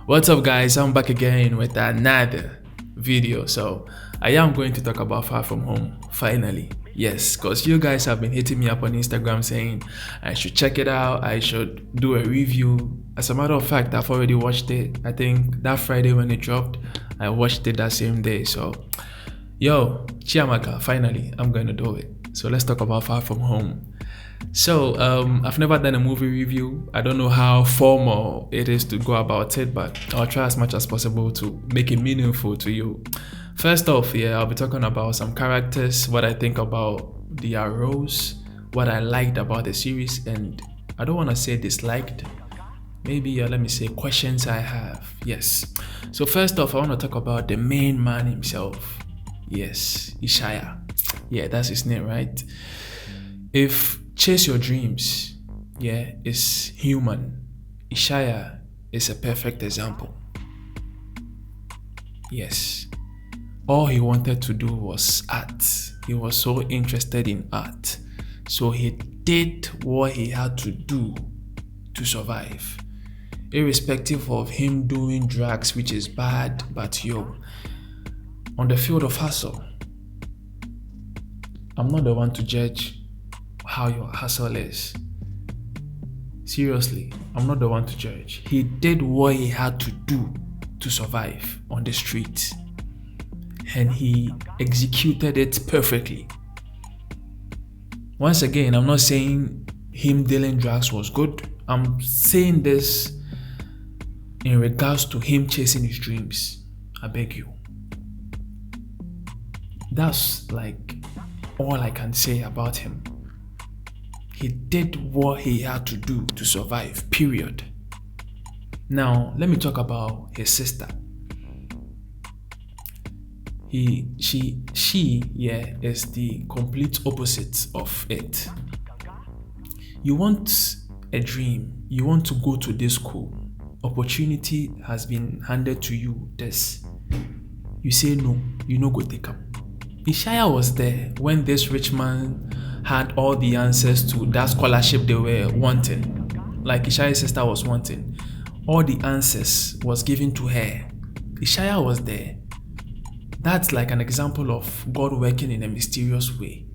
What's up, guys? I'm back again with another video. So, I am going to talk about Far From Home finally. Yes, because you guys have been hitting me up on Instagram saying I should check it out, I should do a review. As a matter of fact, I've already watched it. I think that Friday when it dropped, I watched it that same day. So, yo, Chiamaka, finally, I'm going to do it. So, let's talk about Far From Home. So, I've never done a movie review. I don't know how formal it is to go about it, but I'll try as much as possible to make it meaningful to you. First off, I'll be talking about some characters, what I think about their roles, what I liked about the series, and I don't want to say disliked. Maybe let me say questions I have. Yes. So first off, I want to talk about the main man himself. Yes, Ishaya. Yeah, that's his name, right? If Chase Your Dreams, is human, Ishaya is a perfect example. Yes. All he wanted to do was art. He was so interested in art. So he did what he had to do to survive. Irrespective of him doing drugs, which is bad, but on the field of hustle, I'm not the one to judge how your hustle is. Seriously, I'm not the one to judge. He did what he had to do to survive on the streets, and he executed it perfectly. Once again, I'm not saying him dealing drugs was good. I'm saying this in regards to him chasing his dreams. I beg you. That's like all I can say about him. He did what he had to do to survive, period. Now, let me talk about his sister. She is the complete opposite of it. You want a dream, you want to go to this school, opportunity has been handed to you, this. You say no, you no go take up. Ishaya was there when this rich man had all the answers to that scholarship they were wanting. Like Ishaya's sister was wanting. All the answers was given to her. Ishaya was there. That's like an example of God working in a mysterious way.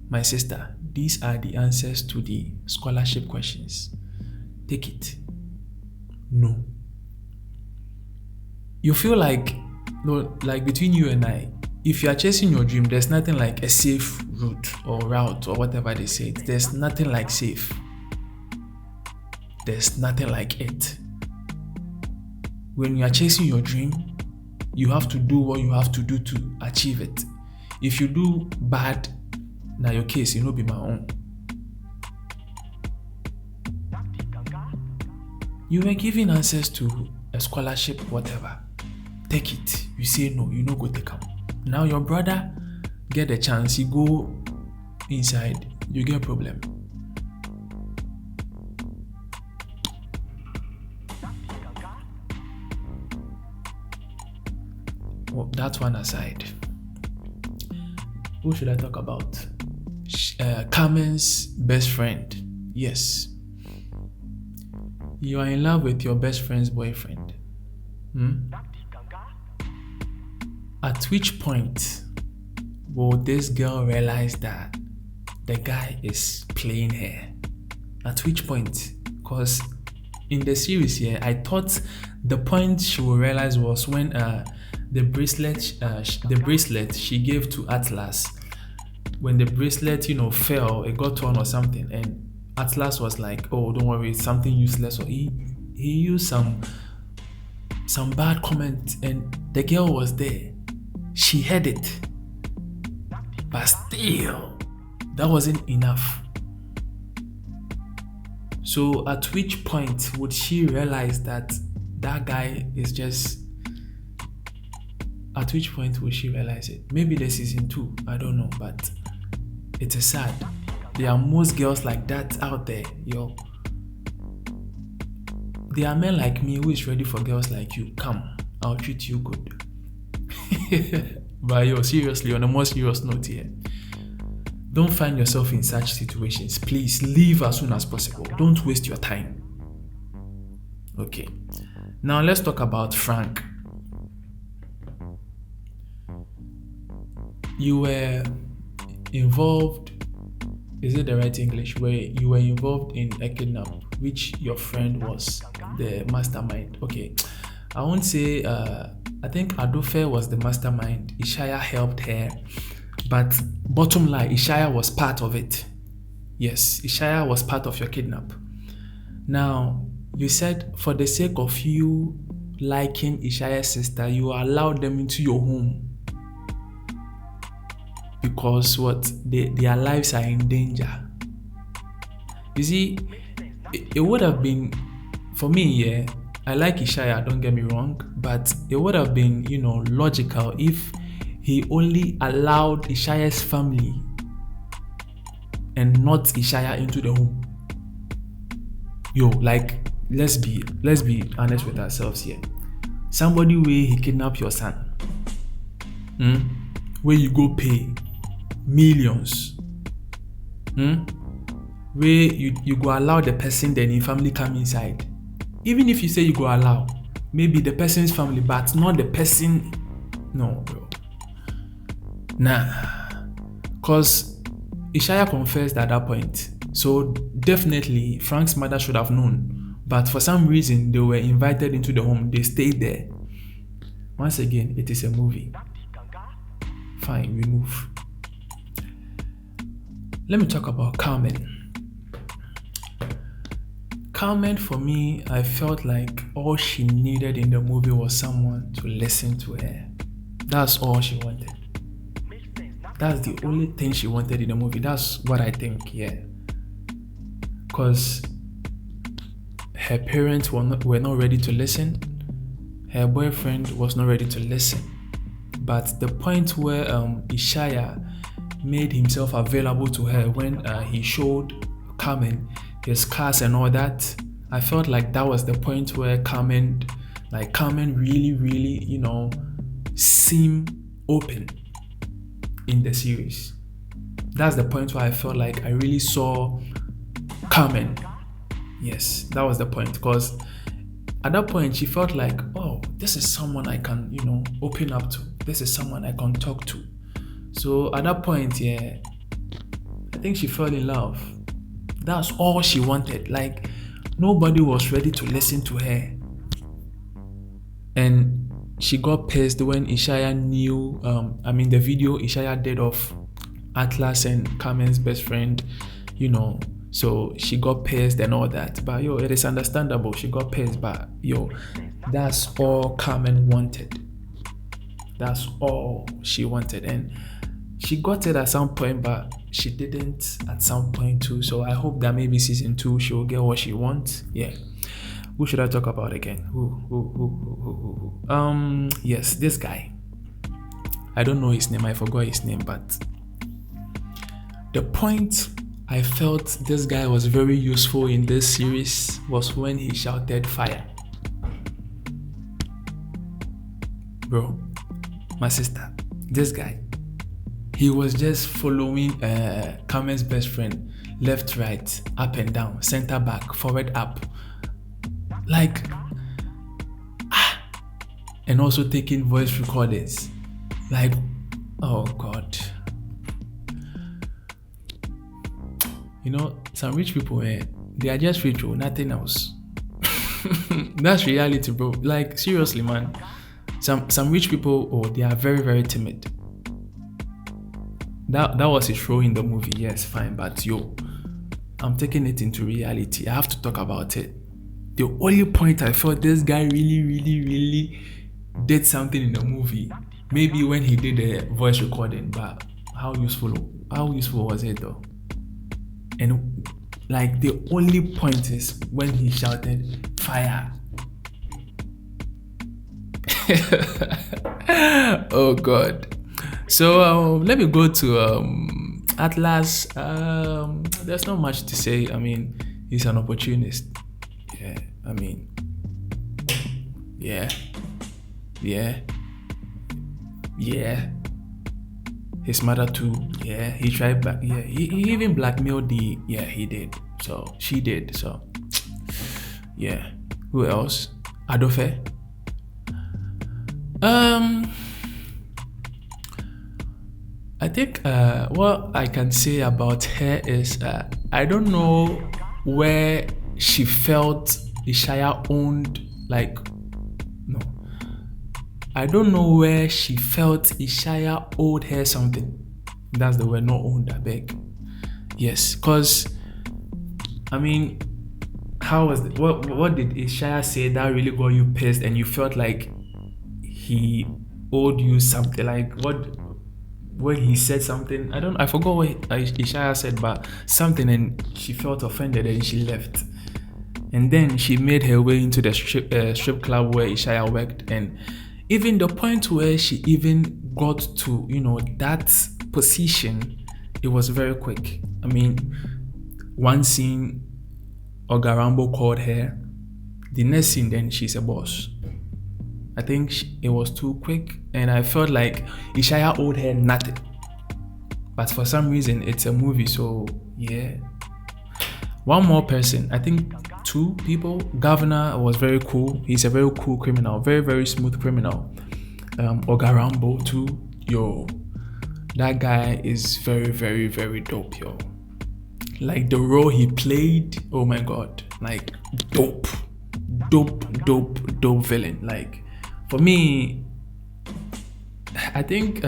My sister, these are the answers to the scholarship questions. Take it. No. You feel like between you and I, if you are chasing your dream, there's nothing like a safe route or whatever they say. There's nothing like safe. There's nothing like it. When you are chasing your dream, you have to do what you have to do to achieve it. If you do bad, now your case, it will be my own. You were giving answers to a scholarship, whatever. Take it. You say no, you no go take them. Now your brother get a chance, you go inside, you get a problem. Well, that one aside, who should I talk about? Carmen's best friend. Yes. You are in love with your best friend's boyfriend. At which point will this girl realize that the guy is playing her? At which point? Because in the series here, I thought the point she will realize was when the bracelet she gave to Atlas, when the bracelet fell, it got torn or something, and Atlas was like, "Oh, don't worry, it's something useless," or he used some bad comment, and the girl was there. She heard it, but still, that wasn't enough. So at which point would she realize that guy is just... At which point would she realize it? Maybe the season 2, I don't know, but it is sad. There are most girls like that out there, yo. There are men like me who is ready for girls like you. Come, I'll treat you good. But seriously, on a more serious note here, don't find yourself in such situations. Please leave as soon as possible. Don't waste your time. Okay. Now let's talk about Frank. You were involved, is it the right English? Where you were involved in a kidnap, which your friend was the mastermind. Okay, I won't say, I think Adofe was the mastermind. Ishaya helped her. But bottom line, Ishaya was part of it. Yes, Ishaya was part of your kidnap. Now, you said for the sake of you liking Ishaya's sister, you allowed them into your home. Because what? Their lives are in danger. You see, it would have been, for me, yeah, I like Ishaya, don't get me wrong, but it would have been, logical if he only allowed Ishaya's family and not Ishaya into the home. Like, let's be honest with ourselves here. Somebody where he kidnap your son, where you go pay millions, where you go allow the person then in family come inside. Even if you say you go allow, maybe the person's family, but not the person. No, bro. Nah. Because Ishaya confessed at that point. So definitely Frank's mother should have known. But for some reason, they were invited into the home. They stayed there. Once again, it is a movie. Fine, we move. Let me talk about Carmen. Carmen, for me, I felt like all she needed in the movie was someone to listen to her. That's all she wanted. That's the only thing she wanted in the movie. That's what I think, yeah. Because her parents were not ready to listen. Her boyfriend was not ready to listen. But the point where Ishaya made himself available to her when he showed Carmen his cars and all that, I felt like that was the point where Carmen really, really, seemed open in the series. That's the point where I felt like I really saw Carmen. Yes, that was the point. Because at that point, she felt like, oh, this is someone I can, open up to. This is someone I can talk to. So at that point, yeah, I think she fell in love. That's all she wanted. Like, nobody was ready to listen to her. And she got pissed when Ishaya knew, the video Ishaya did of Atlas and Carmen's best friend, so she got pissed and all that. But it is understandable. She got pissed, but that's all Carmen wanted. That's all she wanted. And she got it at some point, but she didn't at some point too. So I hope that maybe season 2 she'll get what she wants. Yeah. Who should I talk about again? Who? Yes, this guy. I don't know his name. I forgot his name, but the point I felt this guy was very useful in this series was when he shouted fire. Bro, my sister, this guy, he was just following Carmen's best friend, left, right, up and down, center, back, forward, up. Like, and also taking voice recordings. Like, oh God. Some rich people, they are just rich, nothing else. That's reality, bro. Like, seriously, man. Some rich people, they are very, very timid. That was his role in the movie, yes, fine, but I'm taking it into reality. I have to talk about it. The only point I felt this guy really, really, really did something in the movie, maybe when he did the voice recording, but how useful was it though? And like the only point is when he shouted fire. Oh God. So let me go to Atlas. There's not much to say. He's an opportunist. Yeah. His mother too. Yeah, he tried back. Yeah, he even blackmailed he did. So she did. So yeah. Who else? Adofe. I think what I can say about her is I don't know where she felt Ishaya owned, like, no. I don't know where she felt Ishaya owed her something. That's the word, not owned, I beg. Yes, because, I mean, how was it? What did Ishaya say that really got you pissed and you felt like he owed you something? Like, when he said something, I forgot what Ishaya said, but something, and she felt offended and she left. And then she made her way into the strip club where Ishaya worked, and even the point where she even got to, that position, it was very quick. I mean, one scene, Oga Rambo called her. The next scene, then she's a boss. I think it was too quick, and I felt like Ishaya owed her nothing. But for some reason, it's a movie, so yeah. One more person, I think 2 people. Governor was very cool. He's a very cool criminal, very, very smooth criminal. Oga Rambo too. Yo, that guy is very, very, very dope, yo. Like the role he played, oh my god, like dope villain. Like, for me, I think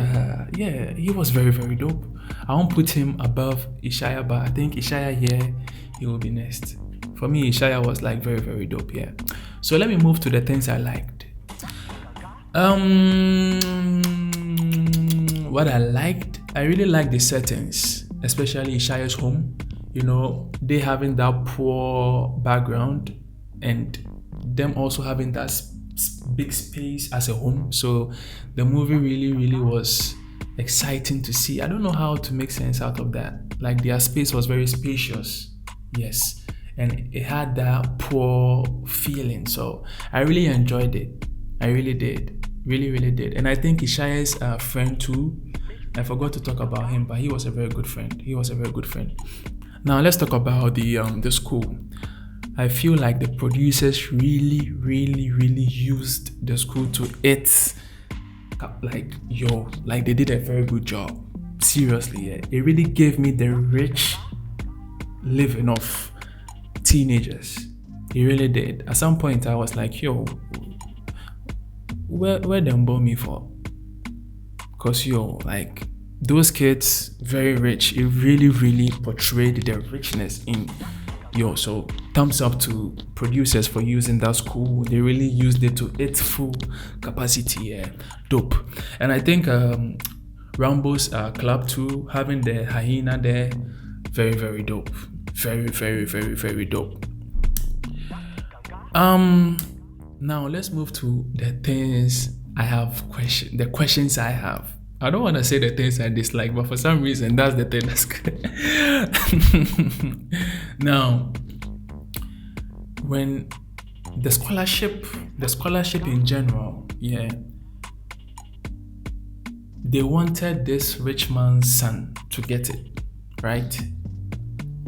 he was very, very dope. I won't put him above Ishaya, but I think Ishaya here, he will be next. For me, Ishaya was like very, very dope, yeah. So let me move to the things I liked. What I liked, I really liked the settings, especially Ishaya's home. They having that poor background and them also having that big space as a home. So the movie really, really was exciting to see. I don't know how to make sense out of that. Like, their space was very spacious, yes, and it had that poor feeling. So I really enjoyed it. I really did, really, really did. And I think Ishaya's friend too. I forgot to talk about him, but he was a very good friend. Now let's talk about the school. I feel like the producers really, really, really used the school to its, like, they did a very good job. Seriously, yeah. It really gave me the rich living of teenagers. It really did. At some point, I was like, where them born me for? Because, like, those kids, very rich. It really, really portrayed the richness in, so thumbs up to producers for using that school. They really used it to its full capacity. Yeah, dope. And I think Rambo's club too, having the hyena there, very, very dope. Very, very, very, very dope. Now let's move to the things I have the questions I have. I don't want to say the things I dislike, but for some reason that's the thing that's good. Now, when the scholarship in general, yeah, they wanted this rich man's son to get it, right?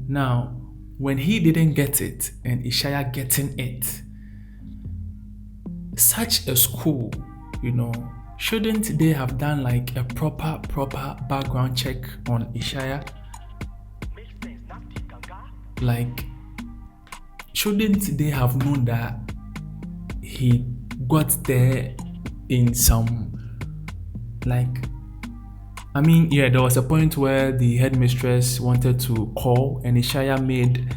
Now, when he didn't get it and Ishaya getting it, such a school, shouldn't they have done like a proper background check on Ishaya? Like, shouldn't they have known that he got there in some, like, there was a point where the headmistress wanted to call and Ishaya made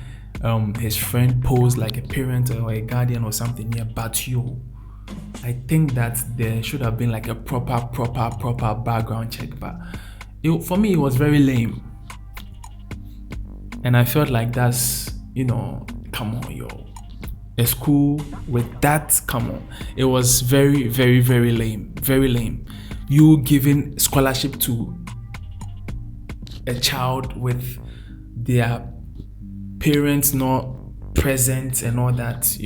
his friend pose like a parent or a guardian or something. Yeah, but I think that there should have been like a proper background check, but for me it was very lame, and I felt like that's, come on, a school with that, come on, it was very, very, very lame. You giving scholarship to a child with their parents not present and all that,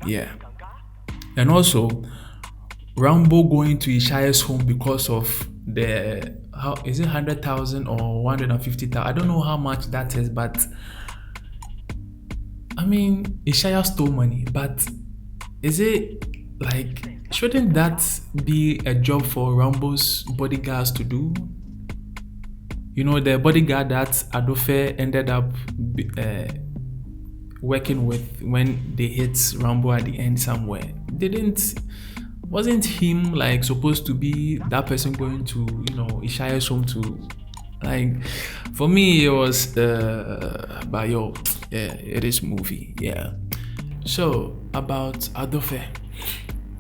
yeah. And also, Rambo going to Ishaya's home because of the, how is it, 100,000 or 150,000? I don't know how much that is, but I mean, Ishaya stole money, but is it like, shouldn't that be a job for Rambo's bodyguards to do? You know, the bodyguard that Adofe ended up working with when they hit Rambo at the end somewhere. Didn't wasn't him like supposed to be that person going to, Ishaya's home to, like, for me it was but yo, yeah, it is movie, yeah. So about Adofe,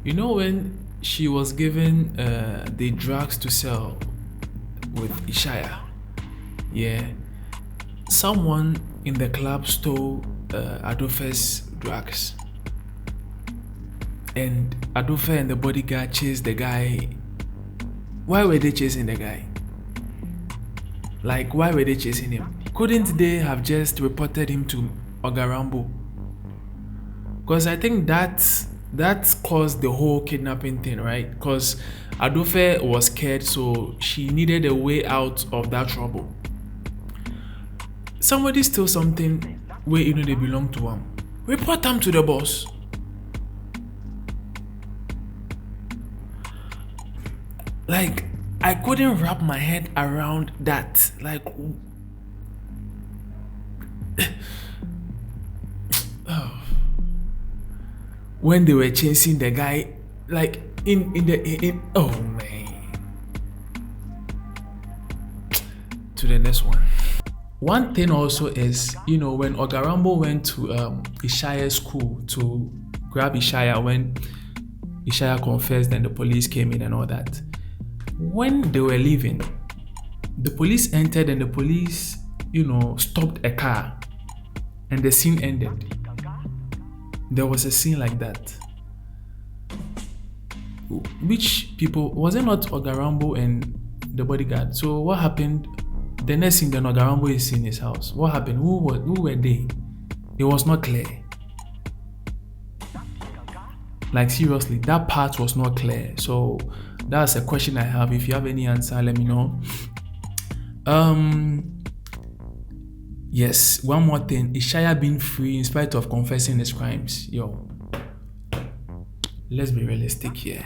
when she was given the drugs to sell with Ishaya, yeah, someone in the club stole Adolfe's drugs, and Adolfe and the bodyguard chased the guy. Why were they chasing the guy? Like, why were they chasing him? Couldn't they have just reported him to Ogarambo? Because I think that caused the whole kidnapping thing, right? Because Adolfe was scared, so she needed a way out of that trouble. Somebody steal something where they belong to him. Report them to the boss. Like, I couldn't wrap my head around that. Like, when they were chasing the guy, like in oh man. To the next one. One thing also is, when Ogarambo went to Ishaya's school to grab Ishaya when Ishaya confessed and the police came in and all that. When they were leaving, the police entered and the police, stopped a car and the scene ended. There was a scene like that. Which people, was it not Ogarambo and the bodyguard? So what happened? The next thing, the Ogarambo is in his house. What happened? Who were they? It was not clear. Like, seriously, that part was not clear. So that's a question I have. If you have any answer, let me know. Yes, one more thing. Ishaya being free in spite of confessing his crimes. Yo, let's be realistic here.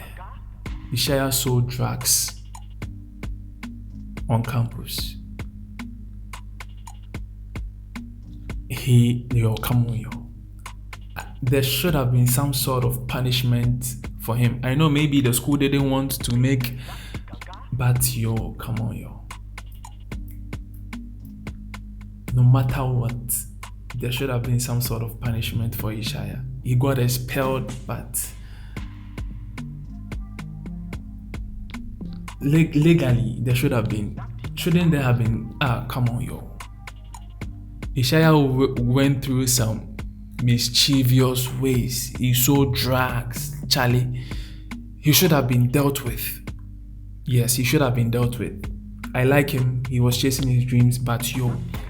Ishaya sold drugs on campus. Come on, yo. There should have been some sort of punishment for him. I know maybe the school didn't want to make, but come on, yo. No matter what, there should have been some sort of punishment for Ishaya. He got expelled, but legally, there should have been. Shouldn't there have been? Come on, yo. Ishaya went through some mischievous ways. He sold drugs, Charlie. He should have been dealt with. Yes, he should have been dealt with. I like him. He was chasing his dreams, but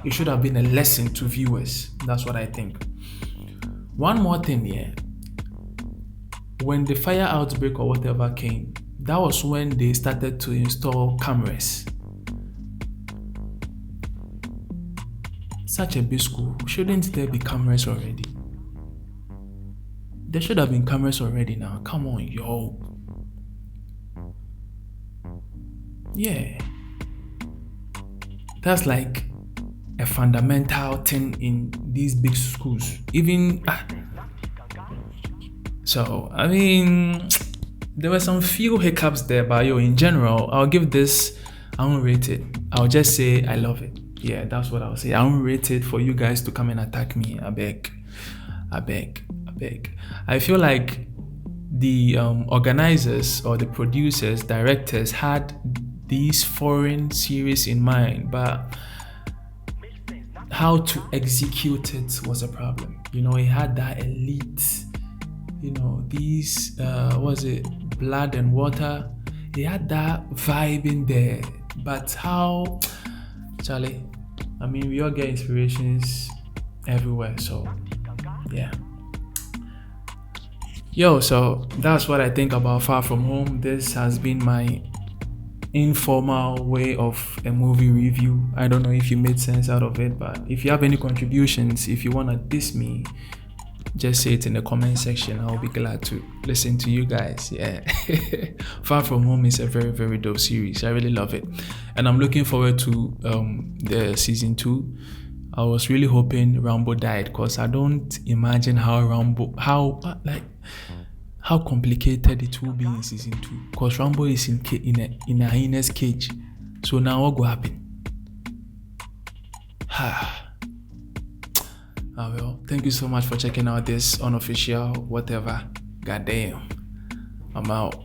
it should have been a lesson to viewers. That's what I think. One more thing here. When the fire outbreak or whatever came, that was when they started to install cameras. Such a big school, shouldn't there be cameras already? There should have been cameras already now. Come on, yo. Yeah. That's like a fundamental thing in these big schools. Even so, I mean, there were some few hiccups there, but in general, I'll give this, I won't rate it. I'll just say I love it. Yeah, that's what I'll say. I won't rate it for you guys to come and attack me. I beg. I feel like the organizers or the producers, directors had these foreign series in mind, but how to execute it was a problem. It had that elite, these was it Blood and Water? It had that vibe in there, but how, Charlie? I mean, we all get inspirations everywhere, so yeah. So that's what I think about Far From Home. This has been my informal way of a movie review. I don't know if you made sense out of it, but if you have any contributions, if you want to diss me, just say it in the comment section. I'll be glad to listen to you guys. Yeah. Far From Home is a very, very dope series. I really love it. And I'm looking forward to the season 2. I was really hoping Rambo died, because I don't imagine how complicated it will be in season 2. Because Rambo is in a hyena's cage. So now what will happen? Well, thank you so much for checking out this unofficial whatever. Goddamn. I'm out.